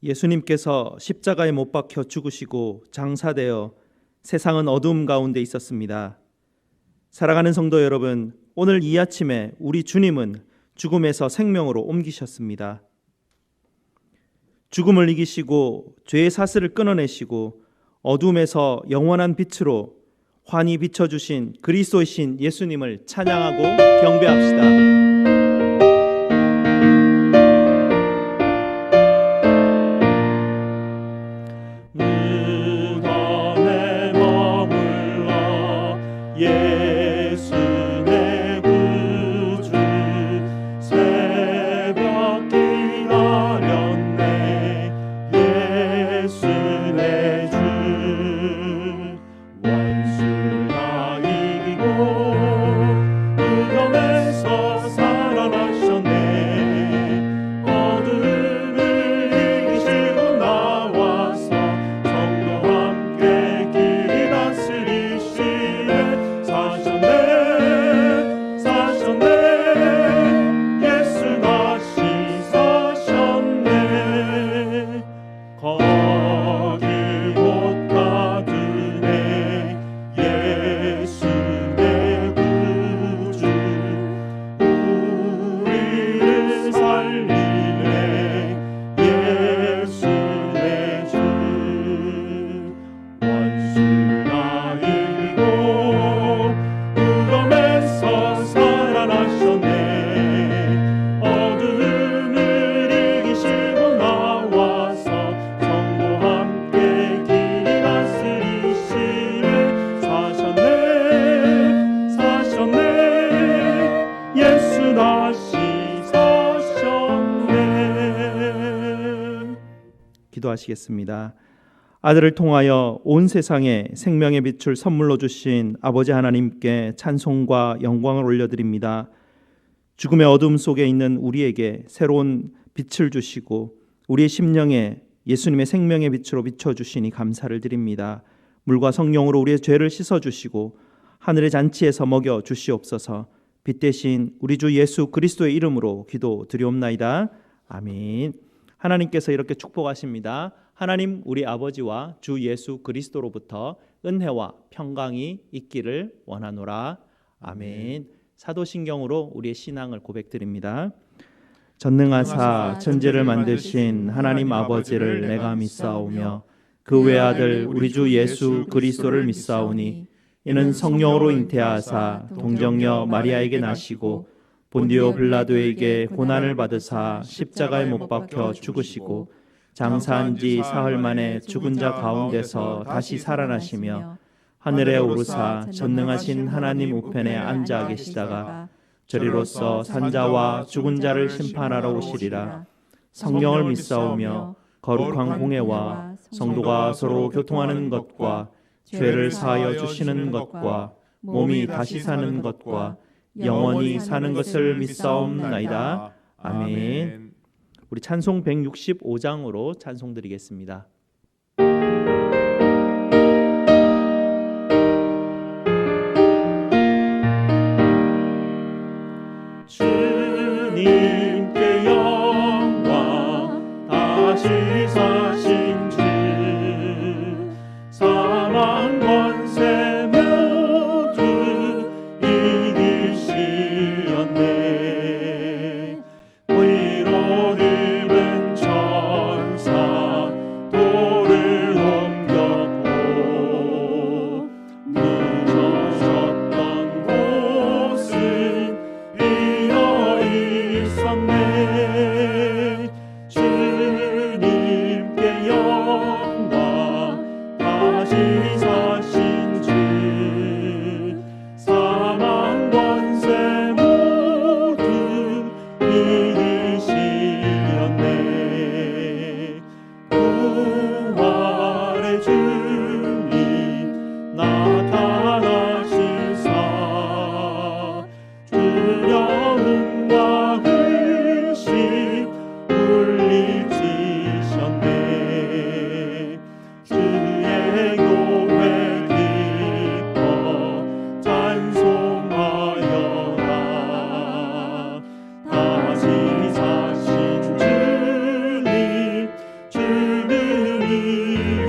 예수님께서 십자가에 못 박혀 죽으시고 장사되어 세상은 어두움 가운데 있었습니다. 사랑하는 성도 여러분, 오늘 이 아침에 우리 주님은 죽음에서 생명으로 옮기셨습니다. 죽음을 이기시고 죄의 사슬을 끊어내시고 어둠에서 영원한 빛으로 환히 비춰주신 그리스도의 신 예수님을 찬양하고 경배합시다. 기도하시겠습니다. 아들을 통하여 온 세상에 생명의 빛을 선물로 주신 아버지 하나님께 찬송과 영광을 올려드립니다. 죽음의 어둠 속에 있는 우리에게 새로운 빛을 주시고 우리의 심령에 예수님의 생명의 빛으로 비춰주시니 감사를 드립니다. 물과 성령으로 우리의 죄를 씻어주시고 하늘의 잔치에서 먹여 주시옵소서. 빛 대신 우리 주 예수 그리스도의 이름으로 기도드리옵나이다. 아멘. 하나님께서 이렇게 축복하십니다. 하나님 우리 아버지와 주 예수 그리스도로부터 은혜와 평강이 있기를 원하노라. 아멘. 사도신경으로 우리의 신앙을 고백드립니다. 전능하사 천지를 만드신 하나님 아버지를 내가 믿사오며 그 외아들 우리 주 예수 그리스도를 믿사오니 이는 성령으로 잉태하사 동정녀 마리아에게 나시고 본디오 빌라도에게 고난을 받으사 십자가에 못 박혀 죽으시고 장사한 지 사흘 만에 죽은 자 가운데서 다시 살아나시며 하늘에 오르사 전능하신 하나님 우편에 앉아 계시다가 저리로서 산자와 죽은 자를 심판하러 오시리라. 성령을 믿사오며 거룩한 공회와 성도가 서로 교통하는 것과 죄를 사하여 주시는 것과 몸이 다시 사는 것과 영원히 사는 것을 믿사옵나이다. 아멘. 우리 찬송 165장으로 찬송드리겠습니다. 주님께 영광 다시 사신 주 사망 권세 모두 이기시었네. 위로 들은 천사 돌을 옮겼고 늦어졌던 곳은 비어 있었네. 주님께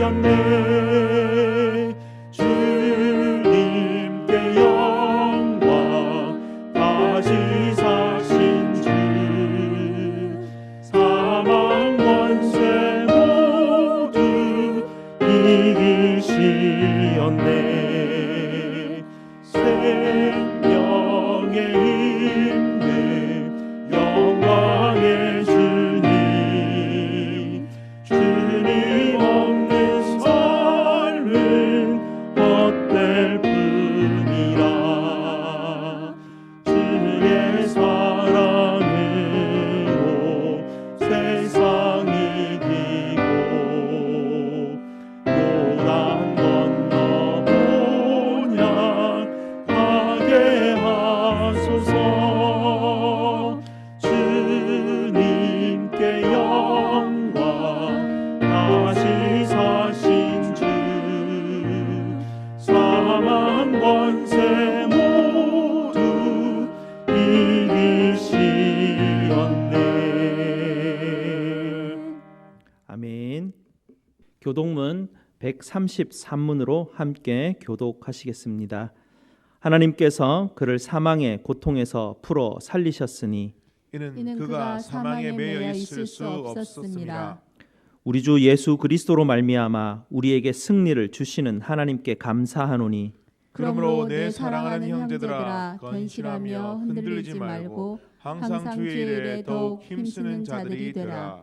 이시였네. 주님께 영광 다시 사신 주 사망 권세 모두 이기시었네. 생명의 힘든 영광의 주님, 주님 없는 삶은 헛될 뿐이라. 주의 사랑으로 세상 이기고 요단 건너 본향 가게 하소서. 주님께 영광 다시 사신 주 사망 권세 모두 이기시었네. 아멘. 교독문 133문으로 함께 교독하시겠습니다. 하나님께서 그를 사망의 고통에서 풀어 살리셨으니 이는 그가 사망에 매여 있을 수 없었습니다. 우리 주 예수 그리스도로 말미암아 우리에게 승리를 주시는 하나님께 감사하노니 그러므로 내 사랑하는 형제들아 건실하며 흔들리지 말고 항상 주의 일에 더욱 힘쓰는 자들이 되라.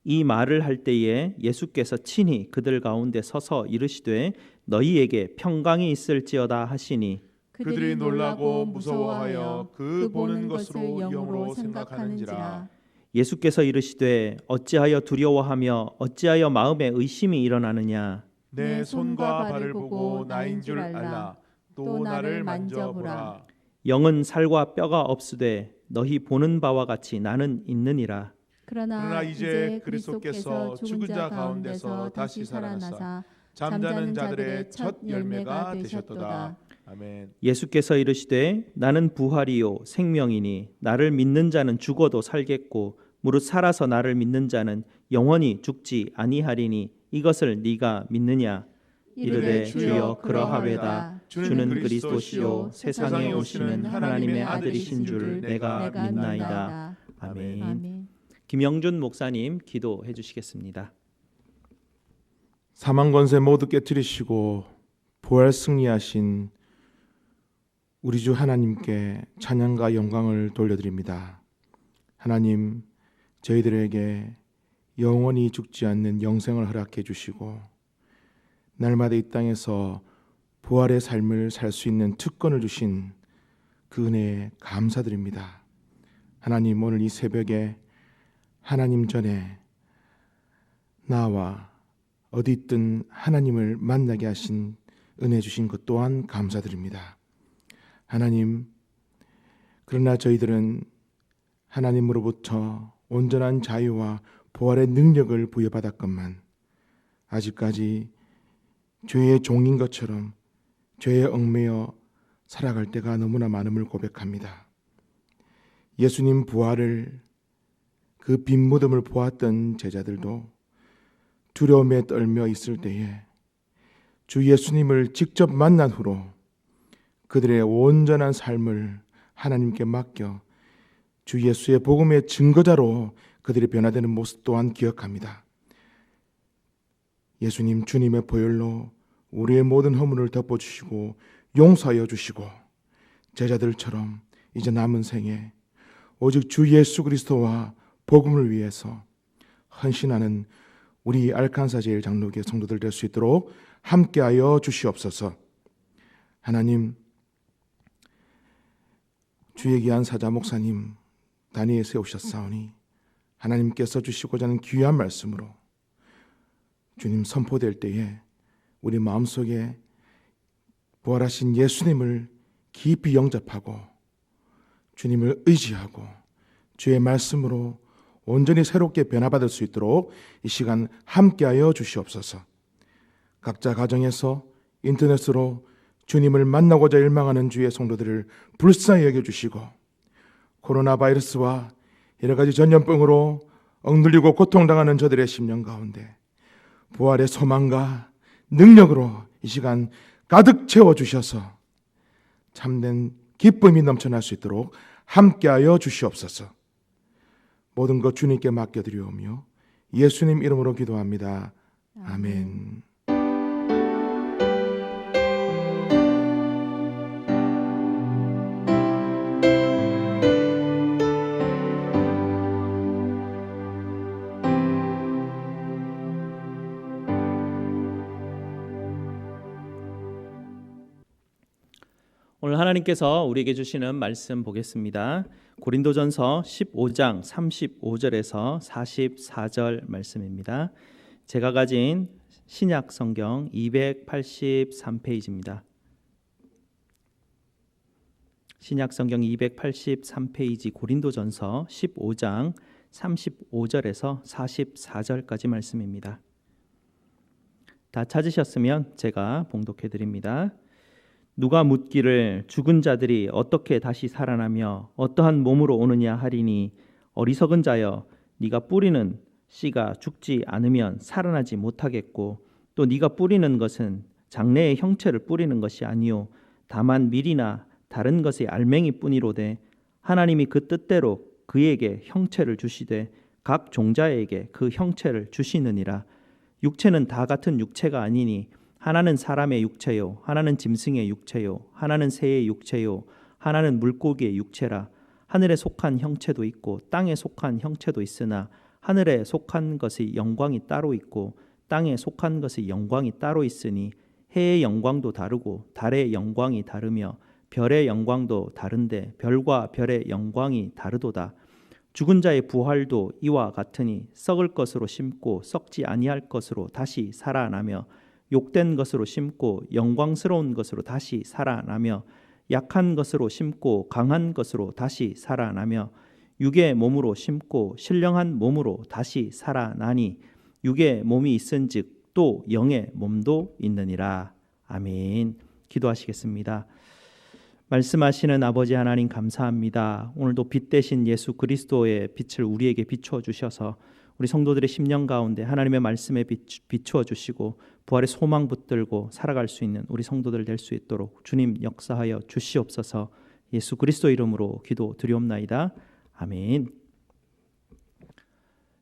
이 말을 할 때에 예수께서 친히 그들 가운데 서서 이르시되 너희에게 평강이 있을지어다 하시니 그들이 놀라고 무서워하여 그 보는 것으로 영으로 생각하는지라. 예수께서 이르시되 어찌하여 두려워하며 어찌하여 마음에 의심이 일어나느냐. 내 손과 발을 보고 나인 줄 알라. 또 나를 만져보라. 영은 살과 뼈가 없으되 너희 보는 바와 같이 나는 있느니라. 그러나 이제 그리스도께서 죽은 자 가운데서 다시 살아나사 잠자는 자들의 첫 열매가 되셨도다. 아멘. 예수께서 이르시되 나는 부활이요 생명이니 나를 믿는 자는 죽어도 살겠고 무릇 살아서 나를 믿는 자는 영원히 죽지 아니하리니 이것을 네가 믿느냐. 이르되 주여 그러하외다. 주는 그리스도시요 세상에 오시는 하나님의 아들이신 줄 내가 믿나이다. 아멘. 김영준 목사님 기도해 주시겠습니다. 사망 권세 모두 깨뜨리시고 부활 승리하신 우리 주 하나님께 찬양과 영광을 돌려드립니다. 하나님, 저희들에게 영원히 죽지 않는 영생을 허락해 주시고 날마다 이 땅에서 부활의 삶을 살 수 있는 특권을 주신 그 은혜에 감사드립니다. 하나님, 오늘 이 새벽에 하나님 전에 나와 어디 있든 하나님을 만나게 하신 은혜 주신 것 또한 감사드립니다. 하나님, 그러나 저희들은 하나님으로부터 온전한 자유와 부활의 능력을 부여받았건만 아직까지 죄의 종인 것처럼 죄에 얽매여 살아갈 때가 너무나 많음을 고백합니다. 예수님 부활을 그 빈 무덤을 보았던 제자들도 두려움에 떨며 있을 때에 주 예수님을 직접 만난 후로 그들의 온전한 삶을 하나님께 맡겨 주 예수의 복음의 증거자로 그들이 변화되는 모습 또한 기억합니다. 예수님 주님의 보혈로 우리의 모든 허물을 덮어주시고 용서하여 주시고 제자들처럼 이제 남은 생에 오직 주 예수 그리스도와 복음을 위해서 헌신하는 우리 알칸사 제일장로교회 성도들 될 수 있도록 함께하여 주시옵소서. 하나님, 주의 귀한 사자 목사님 단위에 세우셨사오니 하나님께서 주시고자 하는 귀한 말씀으로 주님 선포될 때에 우리 마음속에 부활하신 예수님을 깊이 영접하고 주님을 의지하고 주의 말씀으로 온전히 새롭게 변화받을 수 있도록 이 시간 함께하여 주시옵소서. 각자 가정에서 인터넷으로 주님을 만나고자 일망하는 주의 성도들을 불쌍히 여겨주시고 코로나 바이러스와 여러 가지 전염병으로 억눌리고 고통당하는 저들의 심령 가운데 부활의 소망과 능력으로 이 시간 가득 채워주셔서 참된 기쁨이 넘쳐날 수 있도록 함께하여 주시옵소서. 모든 것 주님께 맡겨드리오며 예수님 이름으로 기도합니다. 아멘. 오늘 하나님께서 우리에게 주시는 말씀 보겠습니다. 고린도전서 15장 35절에서 44절 말씀입니다. 제가 가진 신약 성경 283페이지입니다. 신약 성경 283페이지 고린도전서 15장 35절에서 44절까지 말씀입니다. 다 찾으셨으면 제가 봉독해 드립니다. 누가 묻기를 죽은 자들이 어떻게 다시 살아나며 어떠한 몸으로 오느냐 하리니 어리석은 자여 네가 뿌리는 씨가 죽지 않으면 살아나지 못하겠고 또 네가 뿌리는 것은 장래의 형체를 뿌리는 것이 아니요 다만 밀이나 다른 것의 알맹이 뿐이로되 하나님이 그 뜻대로 그에게 형체를 주시되 각 종자에게 그 형체를 주시느니라. 육체는 다 같은 육체가 아니니 하나는 사람의 육체요 하나는 짐승의 육체요 하나는 새의 육체요 하나는 물고기의 육체라. 하늘에 속한 형체도 있고 땅에 속한 형체도 있으나 하늘에 속한 것의 영광이 따로 있고 땅에 속한 것의 영광이 따로 있으니 해의 영광도 다르고 달의 영광이 다르며 별의 영광도 다른데 별과 별의 영광이 다르도다. 죽은 자의 부활도 이와 같으니 썩을 것으로 심고 썩지 아니할 것으로 다시 살아나며 욕된 것으로 심고 영광스러운 것으로 다시 살아나며 약한 것으로 심고 강한 것으로 다시 살아나며 육의 몸으로 심고 신령한 몸으로 다시 살아나니 육의 몸이 있은즉 또 영의 몸도 있느니라. 아멘. 기도하시겠습니다. 말씀하시는 아버지 하나님 감사합니다. 오늘도 빛 대신 예수 그리스도의 빛을 우리에게 비추어 주셔서 우리 성도들의 심령 가운데 하나님의 말씀에 비추어 주시고 부활의 소망 붙들고 살아갈 수 있는 우리 성도들 될 수 있도록 주님 역사하여 주시옵소서. 예수 그리스도 이름으로 기도드리옵나이다. 아멘.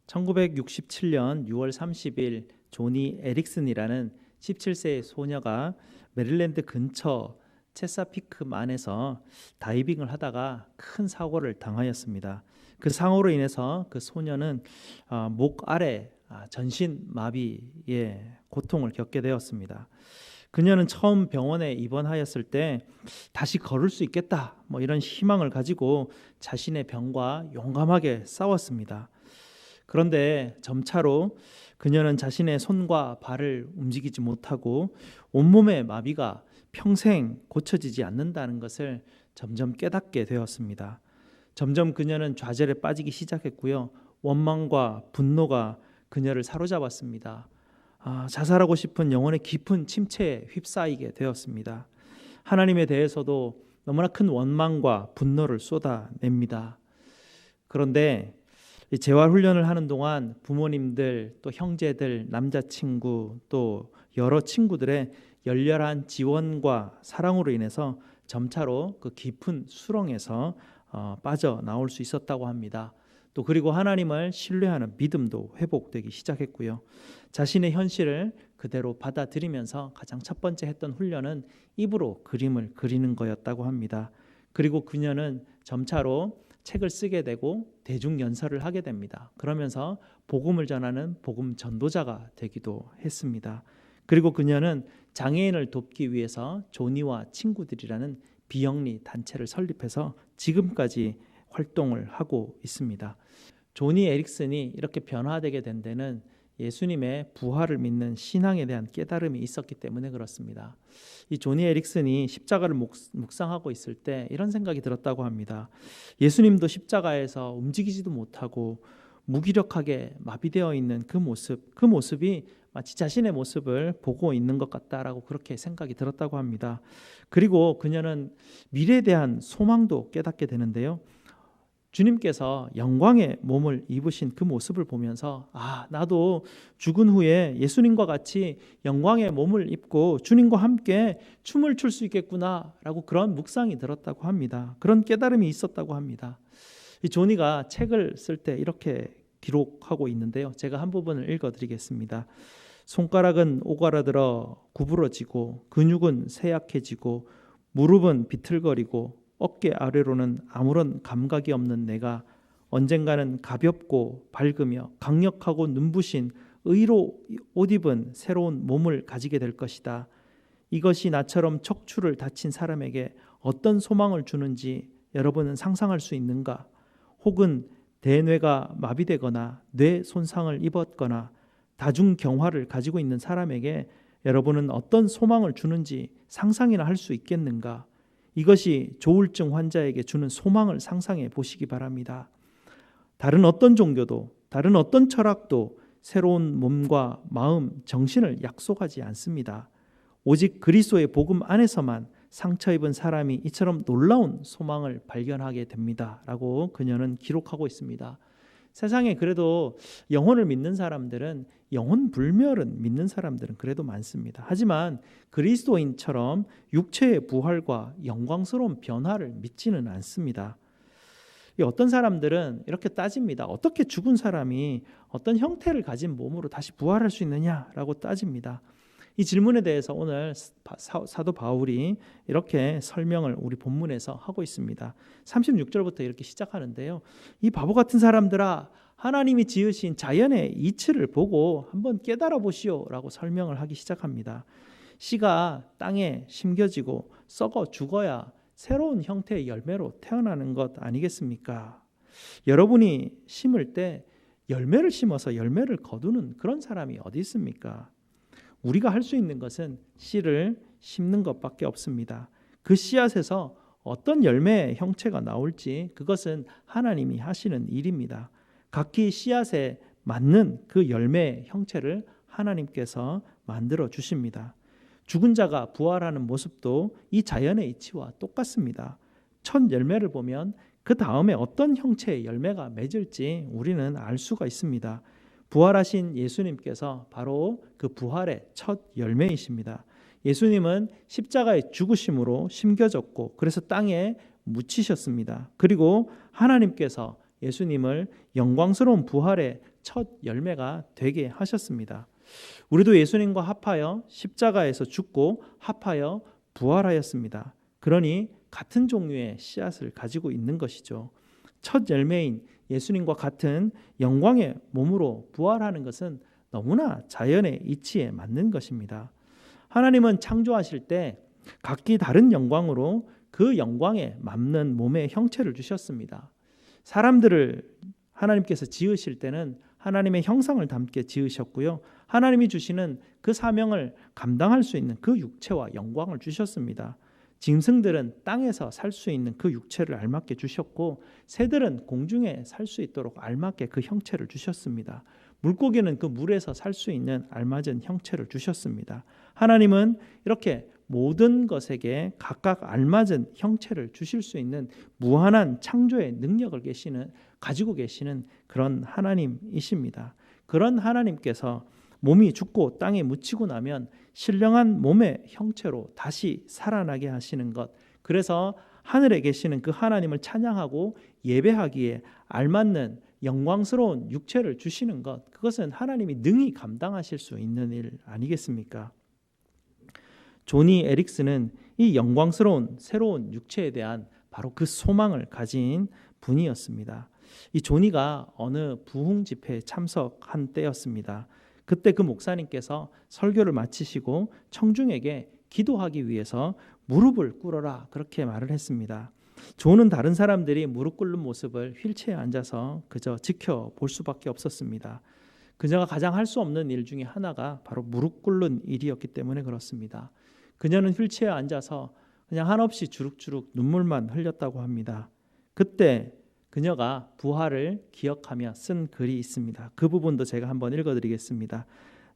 1967년 6월 30일 조니 에릭슨이라는 17세의 소녀가 메릴랜드 근처 체사피크만에서 다이빙을 하다가 큰 사고를 당하였습니다. 그 사고로 인해서 그 소녀는 목 아래 전신 마비의 고통을 겪게 되었습니다. 그녀는 처음 병원에 입원하였을 때 다시 걸을 수 있겠다 이런 희망을 가지고 자신의 병과 용감하게 싸웠습니다. 그런데 점차로 그녀는 자신의 손과 발을 움직이지 못하고 온몸의 마비가 평생 고쳐지지 않는다는 것을 점점 깨닫게 되었습니다. 점점 그녀는 좌절에 빠지기 시작했고요. 원망과 분노가 그녀를 사로잡았습니다. 자살하고 싶은 영혼의 깊은 침체에 휩싸이게 되었습니다. 하나님에 대해서도 너무나 큰 원망과 분노를 쏟아냅니다. 그런데 재활 훈련을 하는 동안 부모님들, 또 형제들, 남자친구, 또 여러 친구들의 열렬한 지원과 사랑으로 인해서 점차로 그 깊은 수렁에서 빠져나올 수 있었다고 합니다. 또 그리고 하나님을 신뢰하는 믿음도 회복되기 시작했고요. 자신의 현실을 그대로 받아들이면서 가장 첫 번째 했던 훈련은 입으로 그림을 그리는 거였다고 합니다. 그리고 그녀는 점차로 책을 쓰게 되고 대중연설을 하게 됩니다. 그러면서 복음을 전하는 복음 전도자가 되기도 했습니다. 그리고 그녀는 장애인을 돕기 위해서 조니와 친구들이라는 비영리 단체를 설립해서 지금까지 활동을 하고 있습니다. 조니 에릭슨이 이렇게 변화되게 된 데는 예수님의 부활을 믿는 신앙에 대한 깨달음이 있었기 때문에 그렇습니다. 이 조니 에릭슨이 십자가를 묵상하고 있을 때 이런 생각이 들었다고 합니다. 예수님도 십자가에서 움직이지도 못하고 무기력하게 마비되어 있는 그 모습이 마치 자신의 모습을 보고 있는 것 같다라고 그렇게 생각이 들었다고 합니다. 그리고 그녀는 미래에 대한 소망도 깨닫게 되는데요. 주님께서 영광의 몸을 입으신 그 모습을 보면서 나도 죽은 후에 예수님과 같이 영광의 몸을 입고 주님과 함께 춤을 출 수 있겠구나 라고 그런 묵상이 들었다고 합니다. 그런 깨달음이 있었다고 합니다. 이 조니가 책을 쓸 때 이렇게 기록하고 있는데요. 제가 한 부분을 읽어드리겠습니다. 손가락은 오그라들어 구부러지고 근육은 쇠약해지고 무릎은 비틀거리고 어깨 아래로는 아무런 감각이 없는 내가 언젠가는 가볍고 밝으며 강력하고 눈부신 의로 옷 입은 새로운 몸을 가지게 될 것이다. 이것이 나처럼 척추를 다친 사람에게 어떤 소망을 주는지 여러분은 상상할 수 있는가? 혹은 대뇌가 마비되거나 뇌 손상을 입었거나 다중경화를 가지고 있는 사람에게 여러분은 어떤 소망을 주는지 상상이나 할 수 있겠는가? 이것이 조울증 환자에게 주는 소망을 상상해 보시기 바랍니다. 다른 어떤 종교도, 다른 어떤 철학도 새로운 몸과 마음, 정신을 약속하지 않습니다. 오직 그리스도의 복음 안에서만 상처 입은 사람이 이처럼 놀라운 소망을 발견하게 됩니다. 라고 그녀는 기록하고 있습니다. 세상에 그래도 영혼을 믿는 사람들은, 영혼 불멸은 믿는 사람들은 그래도 많습니다. 하지만 그리스도인처럼 육체의 부활과 영광스러운 변화를 믿지는 않습니다. 어떤 사람들은 이렇게 따집니다. 어떻게 죽은 사람이 어떤 형태를 가진 몸으로 다시 부활할 수 있느냐라고 따집니다. 이 질문에 대해서 오늘 사도 바울이 이렇게 설명을 우리 본문에서 하고 있습니다. 36절부터 이렇게 시작하는데요. 이 바보 같은 사람들아, 하나님이 지으신 자연의 이치를 보고 한번 깨달아 보시오 라고 설명을 하기 시작합니다. 씨가 땅에 심겨지고 썩어 죽어야 새로운 형태의 열매로 태어나는 것 아니겠습니까? 여러분이 심을 때 열매를 심어서 열매를 거두는 그런 사람이 어디 있습니까? 우리가 할 수 있는 것은 씨를 심는 것밖에 없습니다. 그 씨앗에서 어떤 열매의 형체가 나올지 그것은 하나님이 하시는 일입니다. 각기 씨앗에 맞는 그 열매의 형체를 하나님께서 만들어 주십니다. 죽은 자가 부활하는 모습도 이 자연의 이치와 똑같습니다. 첫 열매를 보면 그 다음에 어떤 형체의 열매가 맺을지 우리는 알 수가 있습니다. 부활하신 예수님께서 바로 그 부활의 첫 열매이십니다. 예수님은 십자가의 죽으심으로 심겨졌고 그래서 땅에 묻히셨습니다. 그리고 하나님께서 예수님을 영광스러운 부활의 첫 열매가 되게 하셨습니다. 우리도 예수님과 합하여 십자가에서 죽고 합하여 부활하였습니다. 그러니 같은 종류의 씨앗을 가지고 있는 것이죠. 첫 열매인 예수님과 같은 영광의 몸으로 부활하는 것은 너무나 자연의 이치에 맞는 것입니다. 하나님은 창조하실 때 각기 다른 영광으로 그 영광에 맞는 몸의 형체를 주셨습니다. 사람들을 하나님께서 지으실 때는 하나님의 형상을 담게 지으셨고요. 하나님이 주시는 그 사명을 감당할 수 있는 그 육체와 영광을 주셨습니다. 짐승들은 땅에서 살 수 있는 그 육체를 알맞게 주셨고 새들은 공중에 살 수 있도록 알맞게 그 형체를 주셨습니다. 물고기는 그 물에서 살 수 있는 알맞은 형체를 주셨습니다. 하나님은 이렇게 모든 것에게 각각 알맞은 형체를 주실 수 있는 무한한 창조의 능력을 가지고 계시는 그런 하나님이십니다. 그런 하나님께서 몸이 죽고 땅에 묻히고 나면 신령한 몸의 형체로 다시 살아나게 하시는 것, 그래서 하늘에 계시는 그 하나님을 찬양하고 예배하기에 알맞는 영광스러운 육체를 주시는 것, 그것은 하나님이 능히 감당하실 수 있는 일 아니겠습니까? 조니 에릭스는 이 영광스러운 새로운 육체에 대한 바로 그 소망을 가진 분이었습니다. 이 조니가 어느 부흥 집회에 참석한 때였습니다. 그때 그 목사님께서 설교를 마치시고 청중에게 기도하기 위해서 무릎을 꿇어라 그렇게 말을 했습니다. 조는 다른 사람들이 무릎 꿇는 모습을 휠체어에 앉아서 그저 지켜볼 수밖에 없었습니다. 그녀가 가장 할 수 없는 일 중에 하나가 바로 무릎 꿇는 일이었기 때문에 그렇습니다. 그녀는 휠체어에 앉아서 그냥 한없이 주룩주룩 눈물만 흘렸다고 합니다. 그때 그녀가 부활을 기억하며 쓴 글이 있습니다. 그 부분도 제가 한번 읽어드리겠습니다.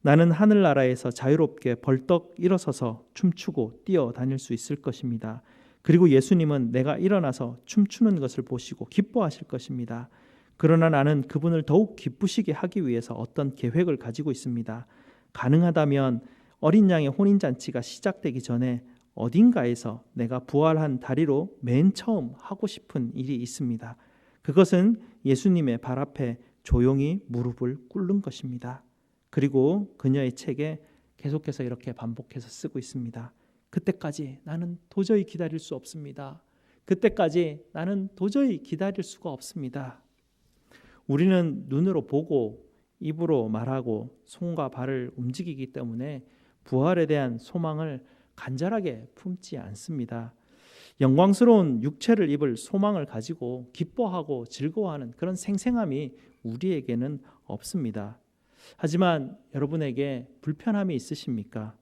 나는 하늘나라에서 자유롭게 벌떡 일어서서 춤추고 뛰어다닐 수 있을 것입니다. 그리고 예수님은 내가 일어나서 춤추는 것을 보시고 기뻐하실 것입니다. 그러나 나는 그분을 더욱 기쁘시게 하기 위해서 어떤 계획을 가지고 있습니다. 가능하다면 어린 양의 혼인잔치가 시작되기 전에 어딘가에서 내가 부활한 다리로 맨 처음 하고 싶은 일이 있습니다. 그것은 예수님의 발 앞에 조용히 무릎을 꿇는 것입니다. 그리고 그녀의 책에 계속해서 이렇게 반복해서 쓰고 있습니다. 그때까지 나는 도저히 기다릴 수 없습니다. 그때까지 나는 도저히 기다릴 수가 없습니다. 우리는 눈으로 보고 입으로 말하고 손과 발을 움직이기 때문에 부활에 대한 소망을 간절하게 품지 않습니다. 영광스러운 육체를 입을 소망을 가지고 기뻐하고 즐거워하는 그런 생생함이 우리에게는 없습니다. 하지만 여러분에게 불편함이 있으십니까?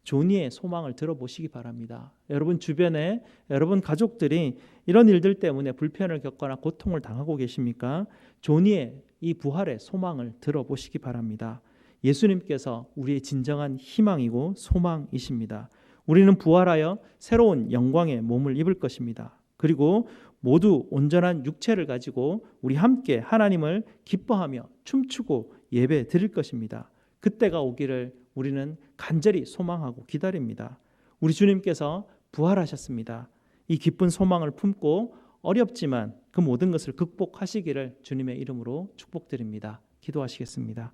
존귀의 소망을 들어보시기 바랍니다. 여러분 주변에 여러분 가족들이 이런 일들 때문에 불편을 겪거나 고통을 당하고 계십니까? 존귀의 이 부활의 소망을 들어보시기 바랍니다. 예수님께서 우리의 진정한 희망이고 소망이십니다. 우리는 부활하여 새로운 영광의 몸을 입을 것입니다. 그리고 모두 온전한 육체를 가지고 우리 함께 하나님을 기뻐하며 춤추고 예배 드릴 것입니다. 그때가 오기를 우리는 간절히 소망하고 기다립니다. 우리 주님께서 부활하셨습니다. 이 기쁜 소망을 품고 어렵지만 그 모든 것을 극복하시기를 주님의 이름으로 축복드립니다. 기도하시겠습니다.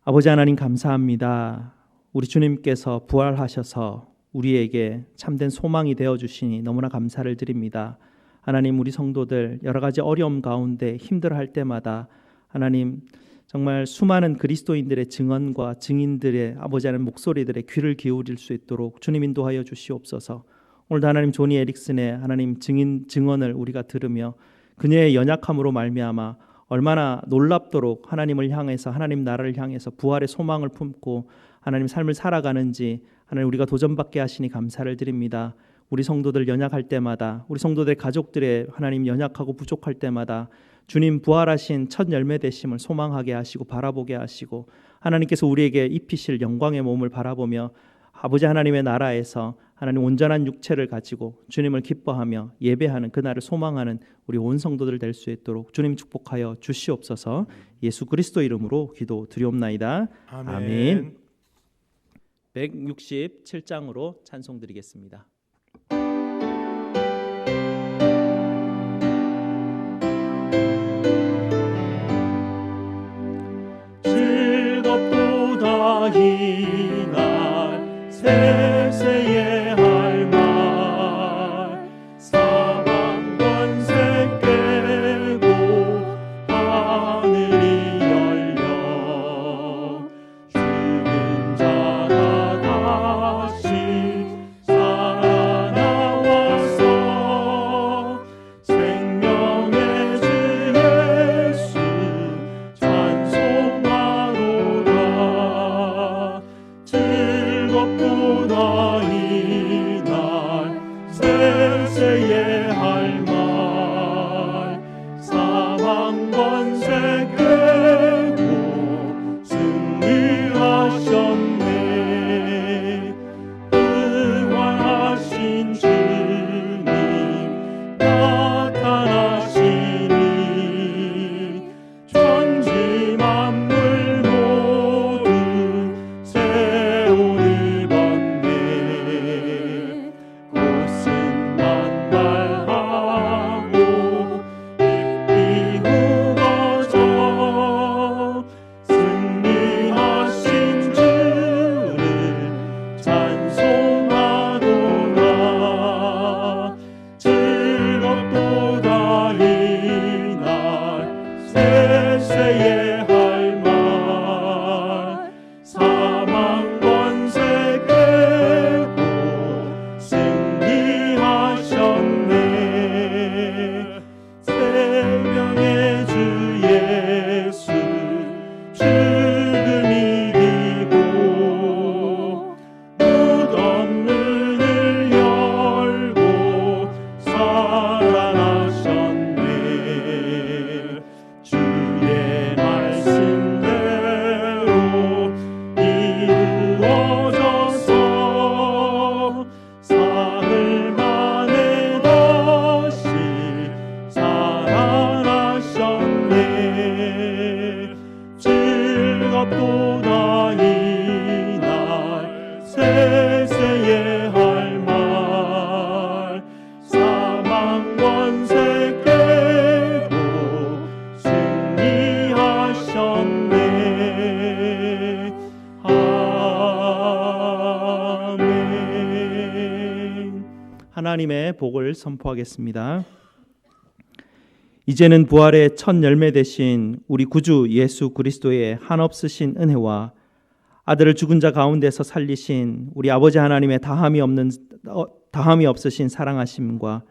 아버지 하나님 감사합니다. 우리 주님께서 부활하셔서 우리에게 참된 소망이 되어주시니 너무나 감사를 드립니다. 하나님 우리 성도들 여러 가지 어려움 가운데 힘들어할 때마다 하나님 정말 수많은 그리스도인들의 증언과 증인들의 아버지 하나님 목소리들의 귀를 기울일 수 있도록 주님 인도하여 주시옵소서. 오늘도 하나님 조니 에릭슨의 하나님 증언을 우리가 들으며 그녀의 연약함으로 말미암아 얼마나 놀랍도록 하나님을 향해서 하나님 나라를 향해서 부활의 소망을 품고 하나님 삶을 살아가는지 하나님 우리가 도전받게 하시니 감사를 드립니다. 우리 성도들 연약할 때마다 우리 성도들의 가족들의 하나님 연약하고 부족할 때마다 주님 부활하신 첫 열매 되심을 소망하게 하시고 바라보게 하시고 하나님께서 우리에게 입히실 영광의 몸을 바라보며 아버지 하나님의 나라에서 하나님 온전한 육체를 가지고 주님을 기뻐하며 예배하는 그날을 소망하는 우리 온 성도들 될 수 있도록 주님 축복하여 주시옵소서. 예수 그리스도 이름으로 기도드리옵나이다. 아멘. 167장으로 찬송드리겠습니다. 즐겁도다 이날 세세의 할 말 사방 권세 깨고 하늘이 열려 죽은 자가 다시 살아나와서 생명의 주 예수 찬송하로다. 하나님의 복을 선포하겠습니다. 이제는 부활의 첫 열매 되신 우리 구주 예수 그리스도의 한없으신 은혜와 아들을 죽은 자 가운데서 살리신 우리 아버지 하나님의 다함이 없으신 사랑하심과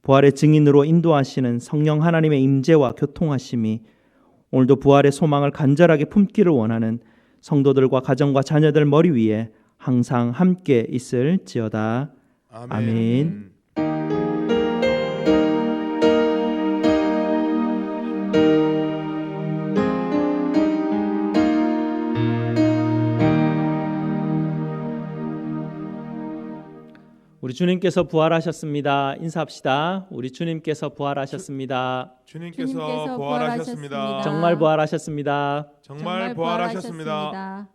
부활의 증인으로 인도하시는 성령 하나님의 임재와 교통하심이 오늘도 부활의 소망을 간절하게 품기를 원하는 성도들과 가정과 자녀들 머리 위에 항상 함께 있을지어다. 아멘. 우리 주님께서 부활하셨습니다. 인사합시다. 우리 주님께서 부활하셨습니다. 주님께서 부활하셨습니다. 정말 부활하셨습니다. 정말 부활하셨습니다.